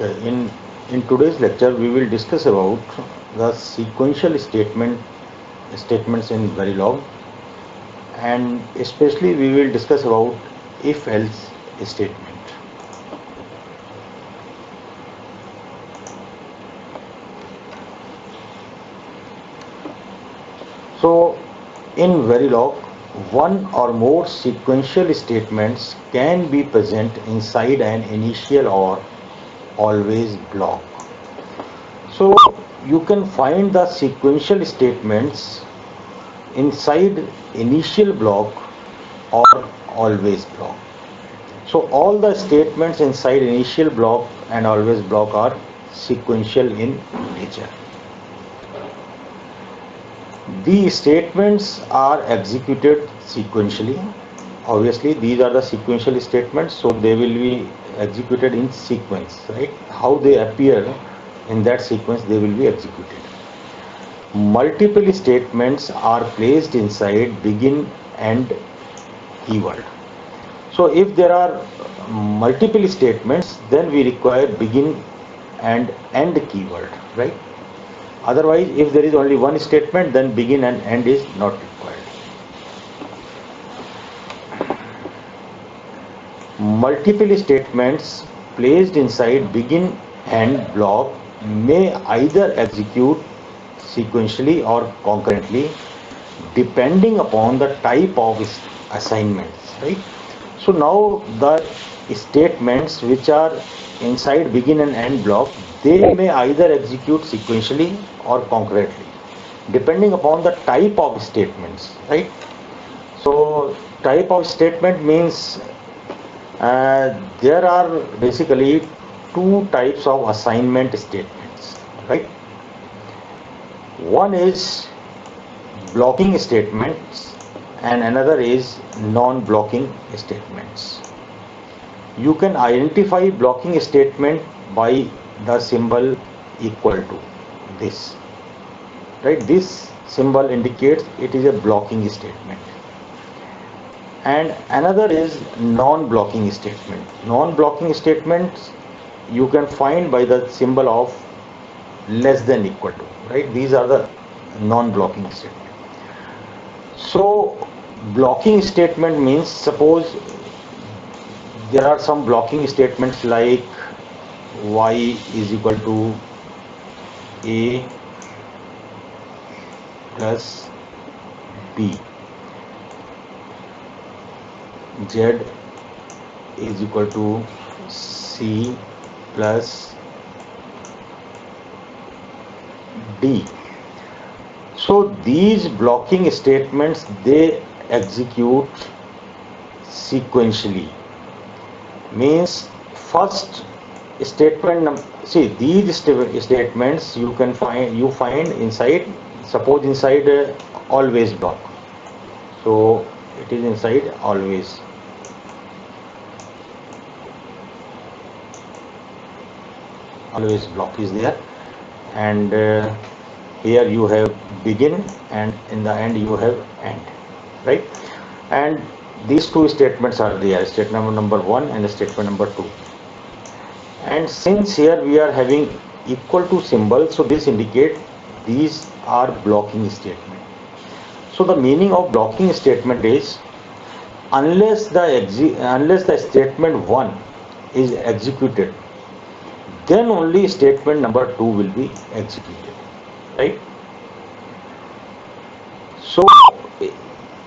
Okay, in today's lecture we will discuss about the sequential statements in Verilog, and especially we will discuss about if else statement. So in Verilog, one or more sequential statements can be present inside an initial or always block. So you can find the sequential statements inside initial block or always block. So all the statements inside initial block and always block are sequential in nature. These statements are executed sequentially. Obviously these are the sequential statements, so they will be executed in sequence, right? How they appear in that sequence, they will be executed. Multiple statements are placed inside begin and keyword. So if there are multiple statements, then we require begin and end keyword, right? Otherwise, if there is only one statement, then begin and end is not required. Multiple statements placed inside begin and block may either execute sequentially or concurrently, depending upon the type of assignments, right? So now the statements which are inside begin and end block, they may either execute sequentially or concurrently, depending upon the type of statements, right? So type of statement means there are basically two types of assignment statements, right? One is blocking statements and another is non-blocking statements. You can identify blocking statement by the symbol equal to this, right? This symbol indicates it is a blocking statement. And another is non-blocking statement. Non-blocking statements you can find by the symbol of less than equal to, right? These are the non-blocking statements. So blocking statement means, suppose there are some blocking statements like y is equal to a plus b, z is equal to c plus d. So these blocking statements, they execute sequentially. Means first statement, see these statements you find inside, suppose inside always block. So it is inside always. Always block is there, and here you have begin and in the end you have end, right? And these two statements are there, statement number 1 and statement number 2. And since here we are having equal to symbol, so this indicates these are blocking statement. So the meaning of blocking statement is unless the statement 1 is executed, then only statement number 2 will be executed, right?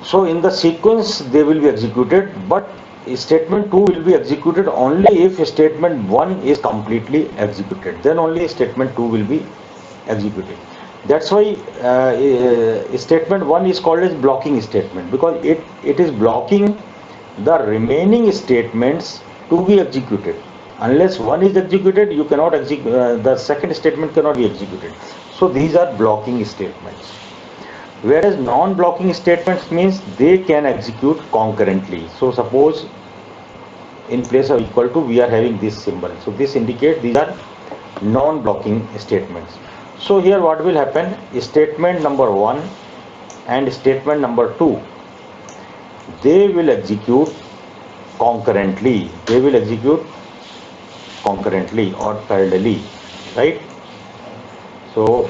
So in the sequence they will be executed, but statement 2 will be executed only if statement 1 is completely executed, then only statement 2 will be executed. That's why statement 1 is called as blocking statement, because it is blocking the remaining statements to be executed. Unless one is executed, you cannot execute, the second statement cannot be executed. So these are blocking statements. Whereas non-blocking statements means they can execute concurrently. So suppose in place of equal to we are having this symbol, so this indicates these are non-blocking statements. So here what will happen, statement number 1 and statement number 2, they will execute concurrently, they will execute concurrently or parallelly, right? So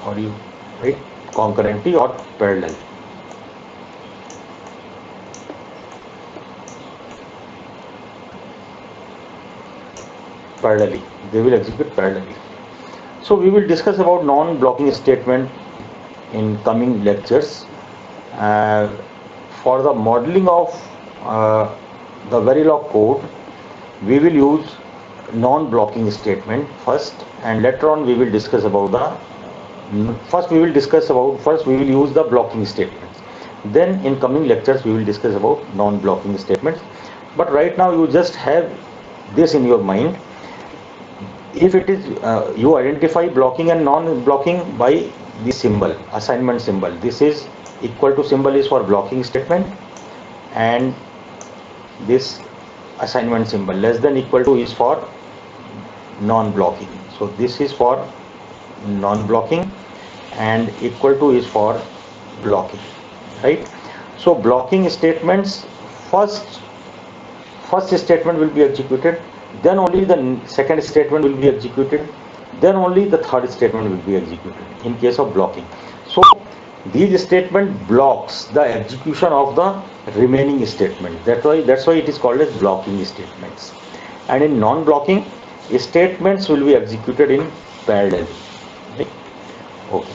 how do you write concurrently or parallel? Parallelly, they will execute parallelly. So we will discuss about non-blocking statement in coming lectures. Uh, for the modeling of the Verilog code, we will use non-blocking statement first, and later on we will discuss about the first we will use the blocking statements. Then in coming lectures we will discuss about non-blocking statements. But right now you just have this in your mind. If it is you identify blocking and non-blocking by the symbol, assignment symbol. This is equal to symbol is for blocking statement, and this assignment symbol less than equal to is for non-blocking. So this is for non-blocking and equal to is for blocking, right? So blocking statements, first statement will be executed, then only the second statement will be executed, then only the third statement will be executed in case of blocking. So these statement blocks the execution of the remaining statement. That's why it is called as blocking statements. And in non-blocking, statements will be executed in parallel. Right? Okay.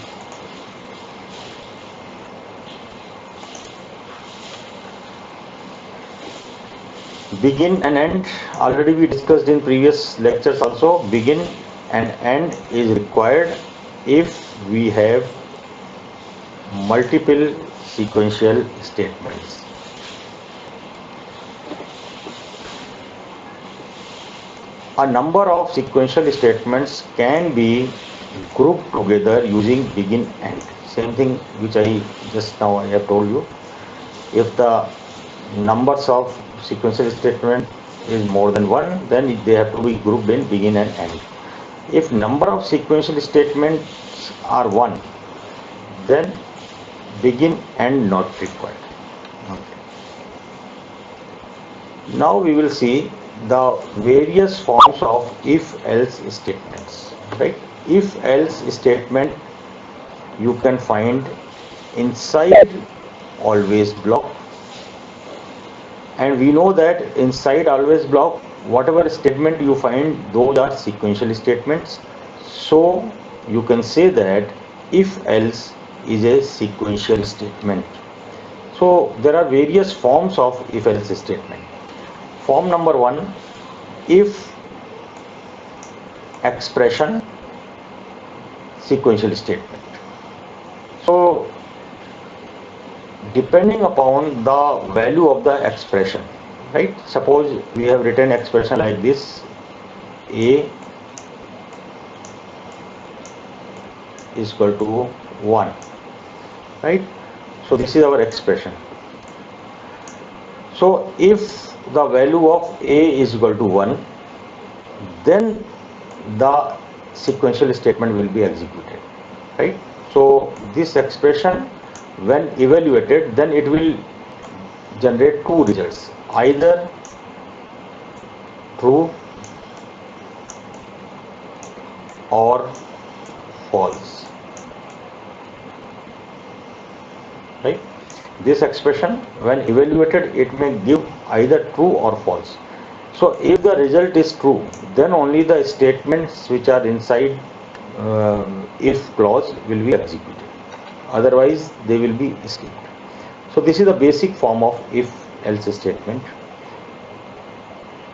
Begin and end, already we discussed in previous lectures also. Begin and end is required if we have multiple sequential statements. A number of sequential statements can be grouped together using begin end. Same thing which I just now I have told you. If the numbers of sequential statement is more than one, then they have to be grouped in begin and end. If number of sequential statements are one, then begin and not required. Okay. Now we will see the various forms of if-else statements. Right? If-else statement you can find inside always block. And we know that inside always block, whatever statement you find, those are sequential statements. So you can say that if else is a sequential statement. So there are various forms of if else statement. Form number one, if expression sequential statement. So depending upon the value of the expression, right? Suppose we have written expression like this: a is equal to 1, right? So this is our expression. So if the value of a is equal to 1, then the sequential statement will be executed, right? So this expression, when evaluated, then it will generate two results, either true or false, right? This expression, when evaluated, it may give either true or false. So if the result is true, then only the statements which are inside if clause will be executed. Otherwise they will be skipped. So this is the basic form of if else statement.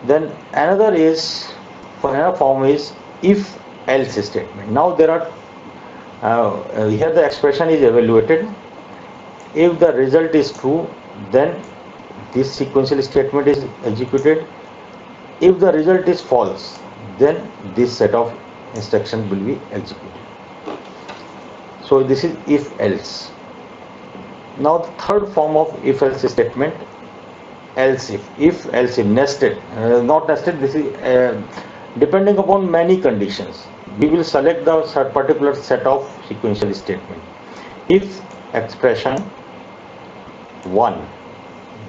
Then another form is if else statement. Now there are here the expression is evaluated. If the result is true, then this sequential statement is executed. If the result is false, then this set of instructions will be executed. So this is if else. Now the third form of if else statement, else if else if, nested, not nested. This is depending upon many conditions. We will select the particular set of sequential statement. If expression 1,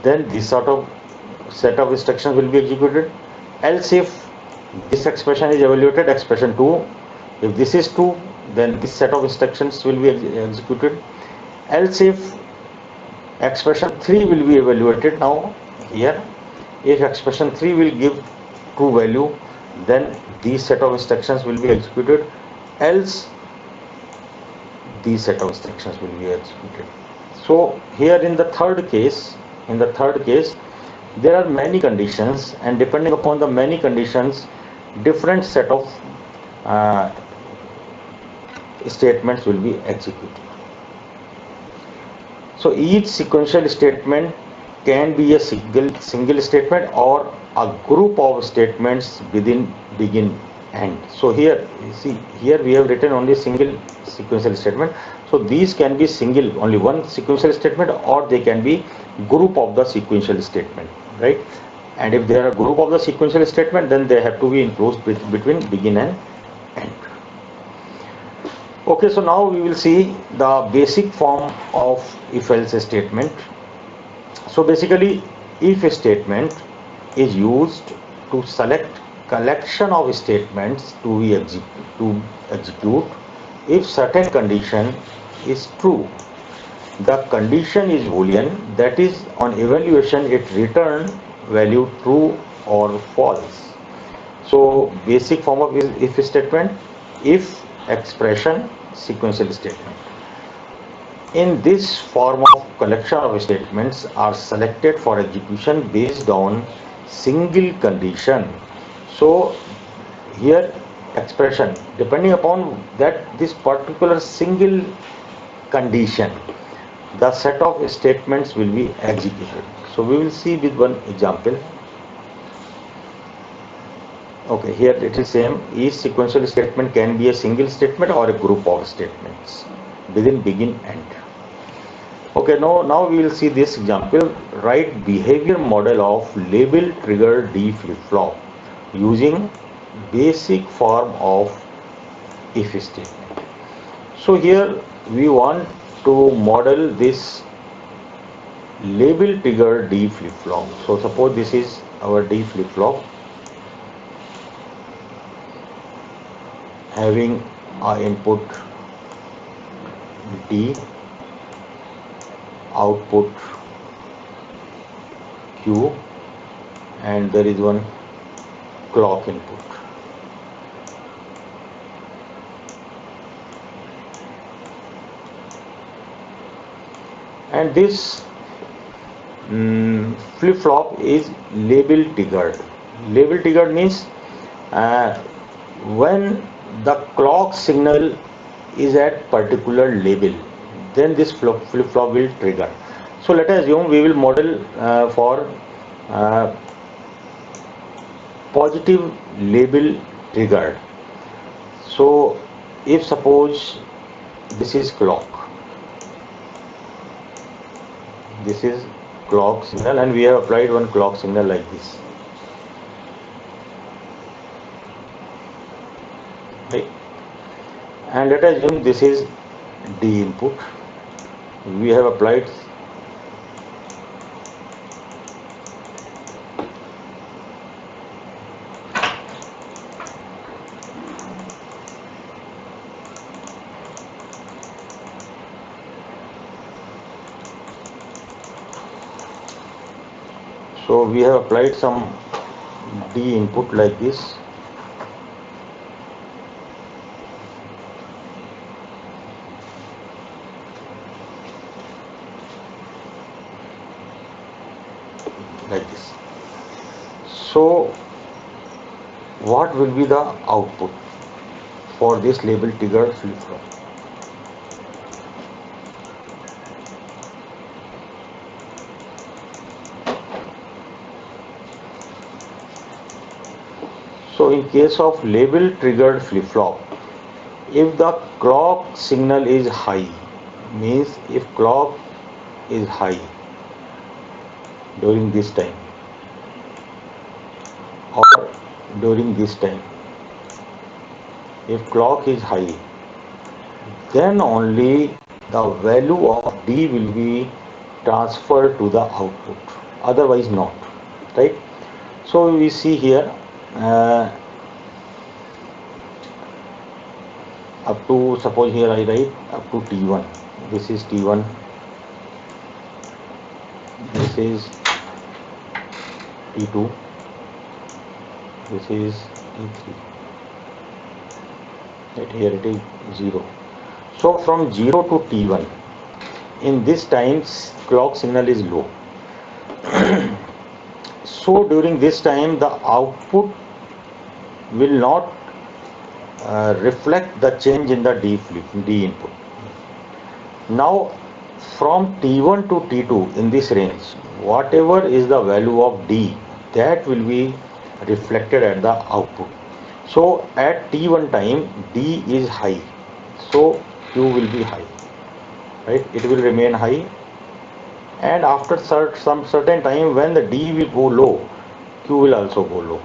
then this sort of set of instructions will be executed. Else if this expression is evaluated, expression 2, if this is true, then this set of instructions will be executed. Else if expression 3 will be evaluated. Now here, if expression 3 will give true value, then these set of instructions will be executed. Else these set of instructions will be executed. So here in the third case, there are many conditions, and depending upon the many conditions, different set of statements will be executed. So each sequential statement can be a single statement or a group of statements within begin end. So here you see, here we have written only single sequential statement. So these can be single, only one sequential statement, or they can be group of the sequential statement, right? And if they are a group of the sequential statement, then they have to be enclosed between begin and end. Okay, so now we will see the basic form of if-else statement. So basically, if statement is used to select collection of statements to execute if certain condition is true. The condition is Boolean, that is, on evaluation it return value true or false. So basic form of if statement: if expression sequential statement. In this form of collection of statements are selected for execution based on single condition. So here expression, depending upon that this particular single condition, the set of statements will be executed. So we will see with one example. Okay, here it is same. Each sequential statement can be a single statement or a group of statements within begin end. Okay, now we will see this example. Write behavior model of label trigger D flip-flop using basic form of if statement. So here we want to model this label trigger D flip-flop. So suppose this is our D flip-flop having our input D, output Q, and there is one clock input. And this flip-flop is label triggered. Label triggered means when the clock signal is at particular label, then this flip-flop will trigger. So let us assume we will model for positive label triggered. So if suppose this is clock, this is clock signal, and we have applied one clock signal like this, right? And let us assume this is D input. We have applied some D input like this. Like this. So what will be the output for this label triggered flip-flop? So in case of label triggered flip-flop, if the clock signal is high, means if clock is high during this time or during this time, if clock is high, then only the value of D will be transferred to the output, otherwise not. right? So we see here uh, up to, suppose here I write up to T1. This is T1, this is T2, this is T3, right? Here it is 0. So from 0 to T1, in this times clock signal is low. So during this time the output will not reflect the change in the D input. Now from T1 to T2 in this range, whatever is the value of D, that will be reflected at the output. So at T1 time D is high, so Q will be high, right? It will remain high, and after some certain time when the D will go low, Q will also go low.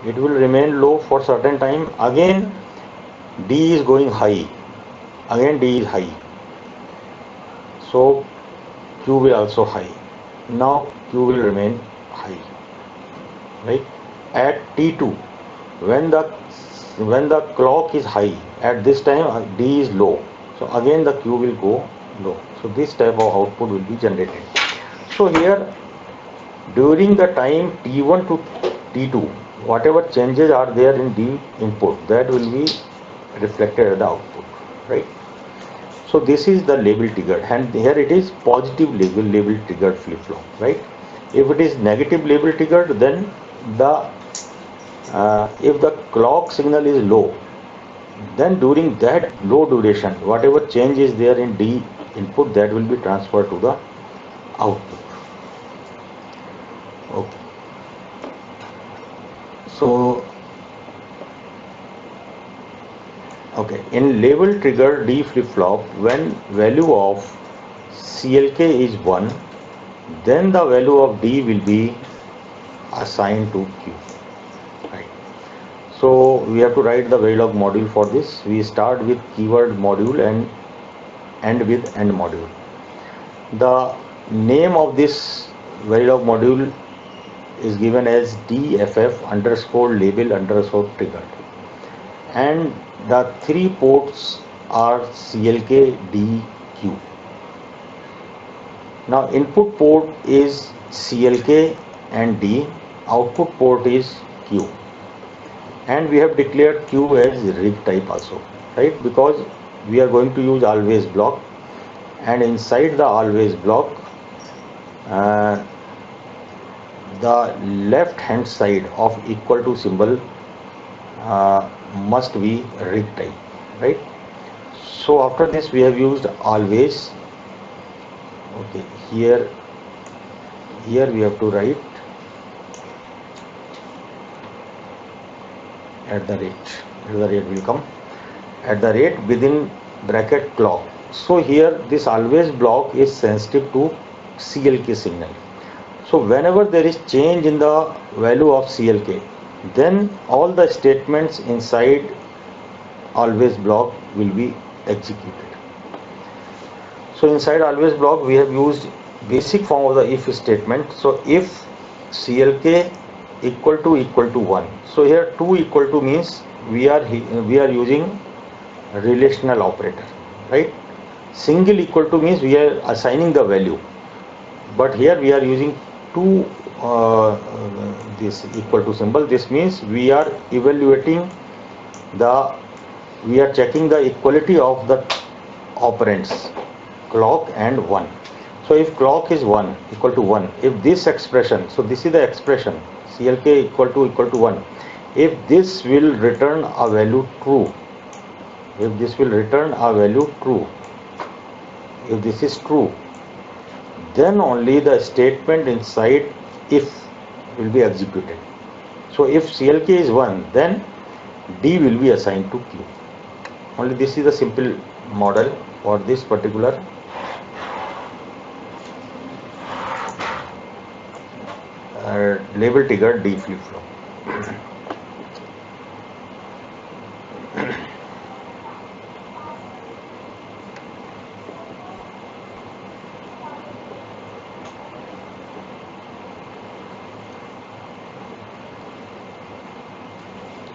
It will remain low for certain time. Again D is going high, again D is high, so Q will also high. Now Q will remain high, right? At T2, when the clock is high, at this time D is low, so again the Q will go low. So this type of output will be generated. So here during the time T1 to T2, whatever changes are there in D input, that will be reflected at the output, right? So this is the label triggered, and here it is positive label triggered flip flop, right? If it is negative label triggered, then the if the clock signal is low, then during that low duration, whatever change is there in D input, that will be transferred to the output. Okay. So okay, in label trigger D flip flop, when value of CLK is 1, then the value of D will be assigned to Q. Right. So we have to write the Verilog module for this. We start with keyword module and end with end module. The name of this Verilog module is given as DFF underscore label underscore triggered, and the three ports are CLK, D, Q. Now input port is CLK and D, output port is Q, and we have declared Q as rig type also, right? Because we are going to use always block, and inside the always block the left hand side of equal to symbol must be rig type, right? So after this we have used always. Okay, here we have to write at the rate will come at the rate within bracket clock. So here this always block is sensitive to CLK signal. So whenever there is change in the value of CLK, then all the statements inside always block will be executed. So inside always block we have used basic form of the if statement. So if CLK equal to 1. So here 2 equal to means we are using relational operator, right? Single equal to means we are assigning the value, but here we are using two this equal to symbol. This means we are evaluating we are checking the equality of the operands clock and 1. So if clock is 1 equal to 1, if this expression, so this is the expression CLK equal to 1, if this will return a value true, if this will return a value true, if this is true, then only the statement inside if will be executed. So if CLK is 1, then D will be assigned to Q. Only this is the simple model for this particular label trigger D flip flop.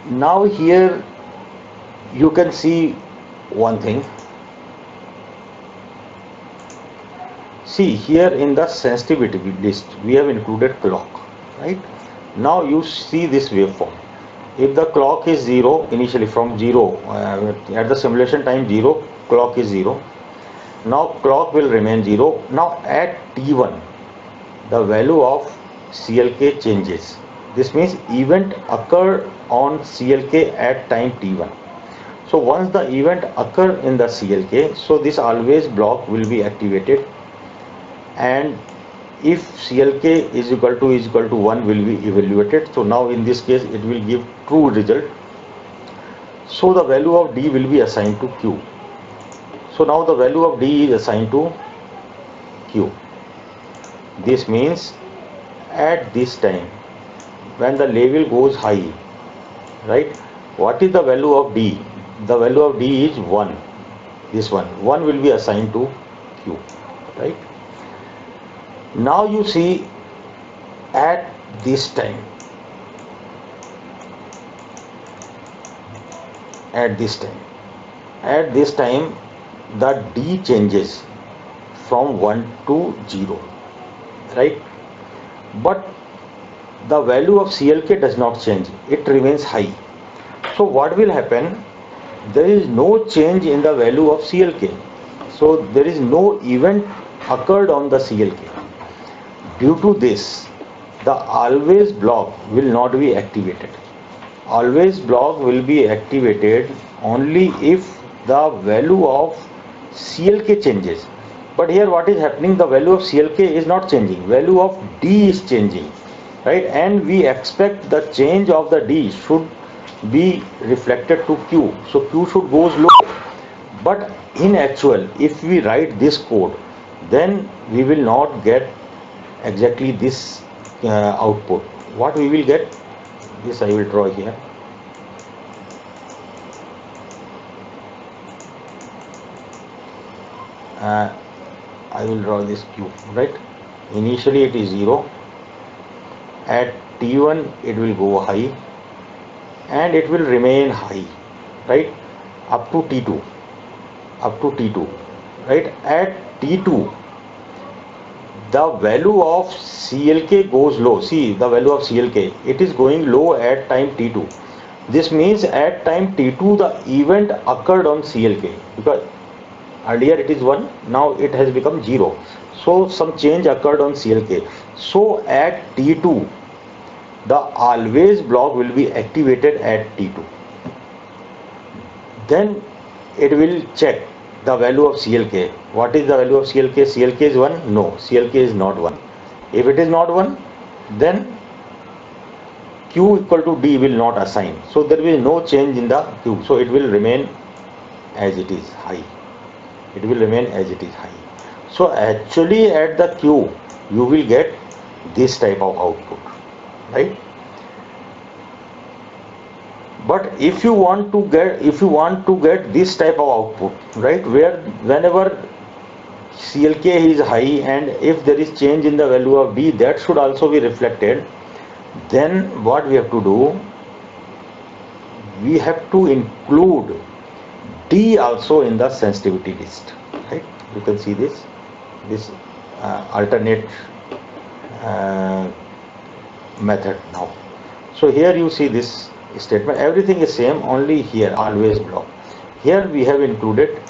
Now here you can see one thing. See here in the sensitivity list we have included clock, right? Now you see this waveform. If the clock is 0 initially, from 0 at the simulation time 0, clock is 0. Now clock will remain 0. Now at T1 the value of CLK changes. This means event occurred on CLK at time T1. So once the event occur in the CLK, so this always block will be activated, and if CLK is equal to 1 will be evaluated. So now in this case it will give true result. So the value of D will be assigned to Q. So now the value of D is assigned to Q. This means at this time when the level goes high, right, what is the value of D? The value of D is 1. This one will be assigned to Q, right? Now you see at this time, at this time the D changes from 1 to 0, right? But the value of CLK does not change, it remains high. So what will happen? There is no change in the value of CLK. So there is no event occurred on the CLK. Due to this, the always block will not be activated. Always block will be activated only if the value of CLK changes. But here what is happening? The value of CLK is not changing. Value of D is changing, right? And we expect the change of the D should be reflected to Q. So Q should go low. But in actual, if we write this code, then we will not get exactly this output. What we will get, this I will draw here. I will draw this Q, right? Initially it is 0. At T1 it will go high and it will remain high, right, up to T2, right? At T2 the value of CLK goes low. See the value of CLK, it is going low at time T2. This means at time T2 the event occurred on CLK, because earlier it is 1, now it has become 0. So some change occurred on CLK. So at T2 the always block will be activated at T2. Then it will check the value of CLK. What is the value of CLK? CLK is 1? No, CLK is not 1. If it is not 1, then Q equal to D will not assign. So there will be no change in the Q. So it will remain as it is high. It will remain as it is high. So actually at the Q you will get this type of output, right? But if you want to get this type of output, right, where whenever CLK is high and if there is change in the value of D, that should also be reflected, then what we have to do, we have to include D also in the sensitivity list, right? You can see this alternate method now. So here you see this statement, everything is same, only here always block. Here we have included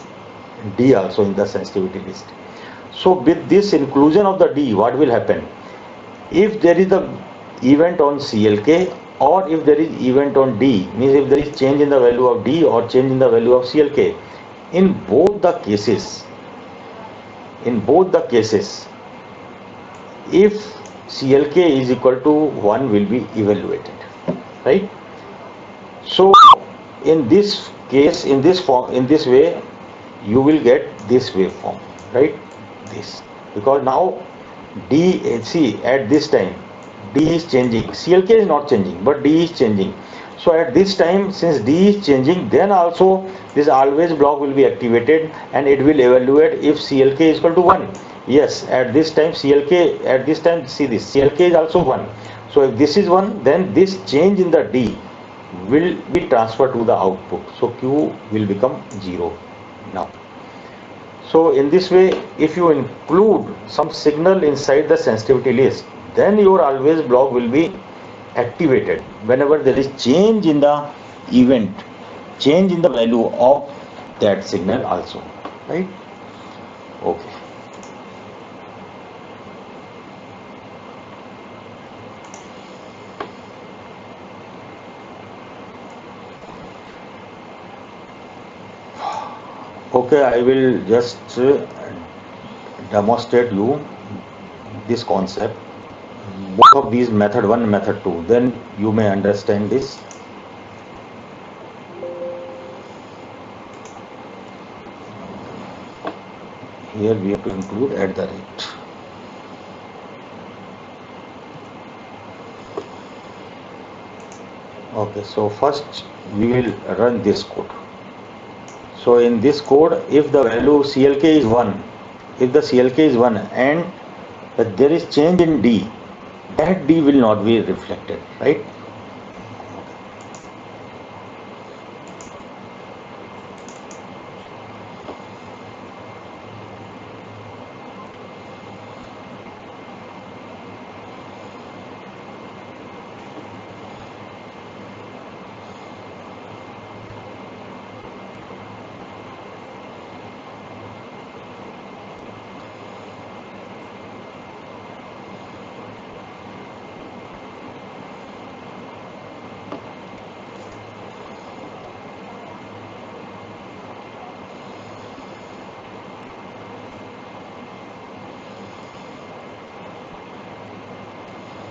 D also in the sensitivity list. So with this inclusion of the D, what will happen? If there is the event on CLK or if there is event on D, means if there is change in the value of D or change in the value of CLK, in both the cases, if CLK is equal to 1 will be evaluated, right? So in this case, in this way, you will get this waveform, right? This, because now D, see at this time D is changing, CLK is not changing, but D is changing. So at this time, since D is changing, then also this always block will be activated and it will evaluate if CLK is equal to 1. Yes, at this time CLK, at this time, see this CLK is also 1. So if this is 1, then this change in the D will be transferred to the output. So Q will become 0 now. So in this way, if you include some signal inside the sensitivity list, then your always block will be activated whenever there is change in the event, change in the value of that signal also, right? Okay. Okay, I will just demonstrate you this concept, both of these method 1 and method 2, then you may understand this. Here we have to include at the rate. Okay, so first we will run this code. So in this code, if the value CLK is 1, if the CLK is 1 and there is change in D, that D will not be reflected, right?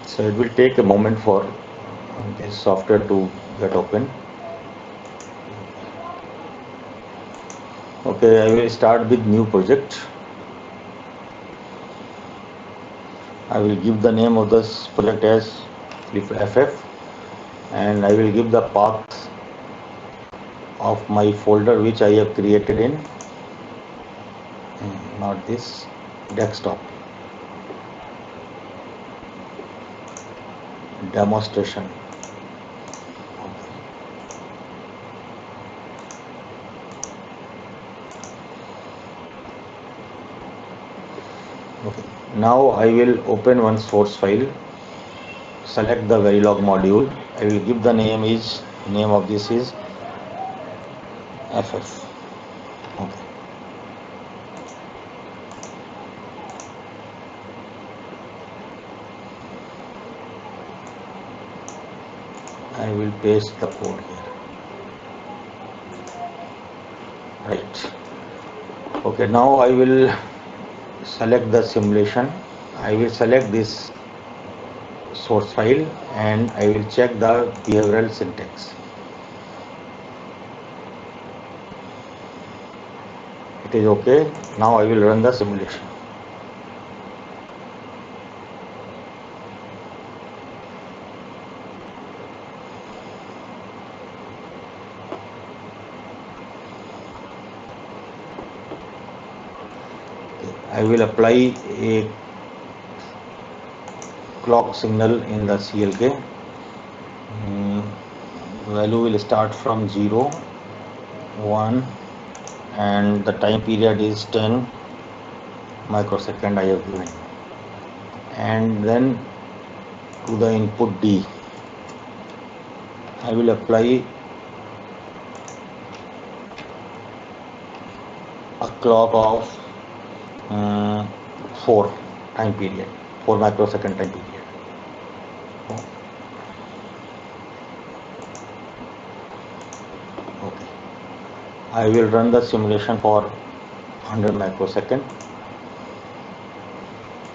So it will take a moment for this software to get open. Okay, I will start with new project. I will give the name of this project as FF, and I will give the path of my folder which I have created in, not this, desktop. Demonstration. Okay. Now I will open one source file, select the Verilog module. I will give the name of this is FF. Okay. I will paste the code here. Right. Okay, now I will select the simulation. I will select this source file and I will check the behavioral syntax. It is okay. Now I will run the simulation. I will apply a clock signal in the CLK. Value will start from 0, 1, and the time period is 10 microsecond I have given, and then to the input D I will apply a clock of 4 time period, 4 microsecond time period. Okay, I will run the simulation for 100 microsecond.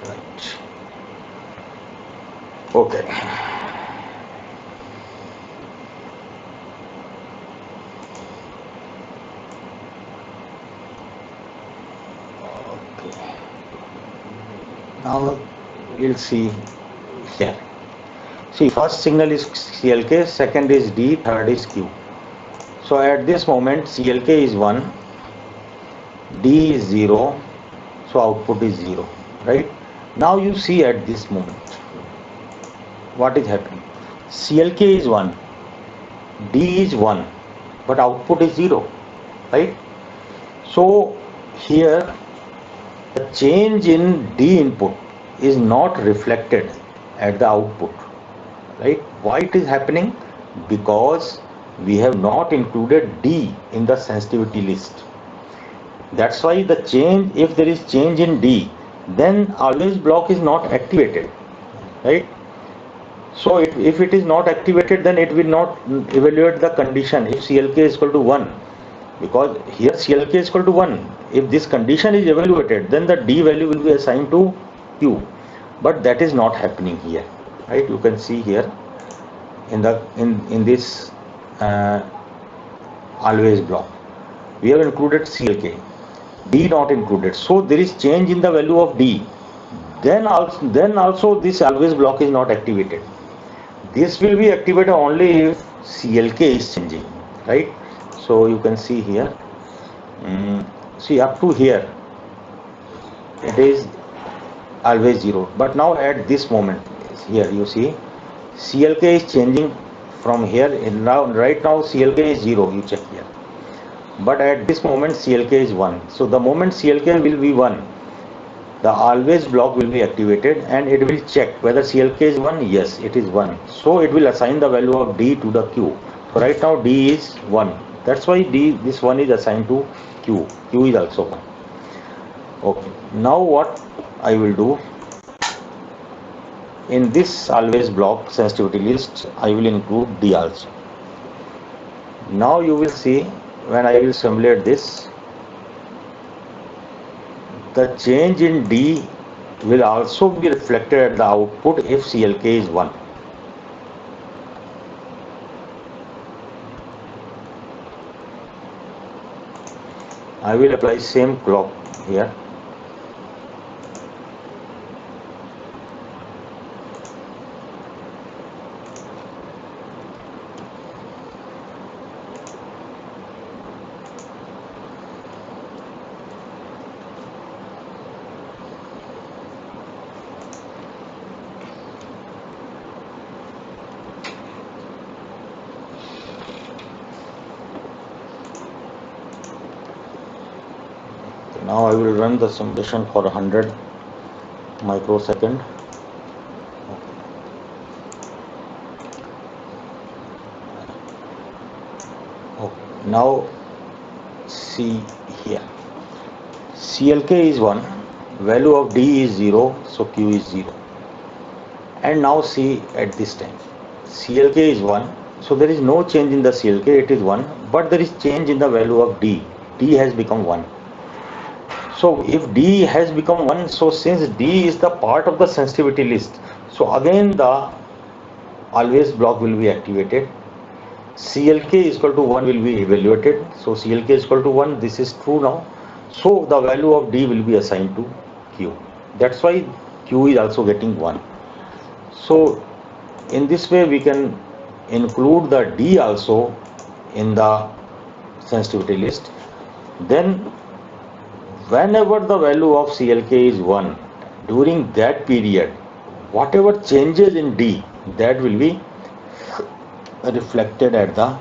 Right. Okay. Now we'll see here. See, first signal is CLK, second is D, third is Q. So at this moment CLK is 1, D is 0, so output is 0, right? Now you see at this moment what is happening. CLK is 1, D is 1, but output is 0, right? So here the change in D input is not reflected at the output, right? Why it is happening? Because we have not included D in the sensitivity list. That's why the change, if there is change in D, then always block is not activated, right? So if it is not activated, then it will not evaluate the condition if CLK is equal to 1, because here CLK is equal to 1. If this condition is evaluated, then the D value will be assigned to Q, but that is not happening here, right? You can see here in the in this always block we have included CLK, D not included, so there is change in the value of D, then also this always block is not activated. This will be activated only if CLK is changing, right? So you can see here, see up to here it is always 0, but now at this moment here you see CLK is changing from here, and now right now CLK is 0, you check here, but at this moment CLK is 1. So the moment CLK will be 1, the always block will be activated and it will check whether CLK is 1. Yes, it is 1. So it will assign the value of D to the Q. So right now D is 1. That's why this 1 is assigned to Q. Q is also 1. Okay. Now what I will do, in this always block sensitivity list, I will include D also. Now you will see when I will simulate this, the change in D will also be reflected at the output if CLK is 1. I will apply same clock here. Now I will run the simulation for 100 microsecond. Okay. Now see here, CLK is 1, value of D is 0, so Q is 0. And now see at this time, CLK is 1, so there is no change in the CLK, it is 1, but there is change in the value of D. D has become 1. So if D has become 1, so since D is the part of the sensitivity list, so again the always block will be activated. CLK is equal to 1 will be evaluated. So CLK is equal to 1, this is true now. So the value of D will be assigned to Q. That's why Q is also getting 1. So in this way we can include the D also in the sensitivity list. Then whenever the value of CLK is 1, during that period, whatever changes in D, that will be reflected at the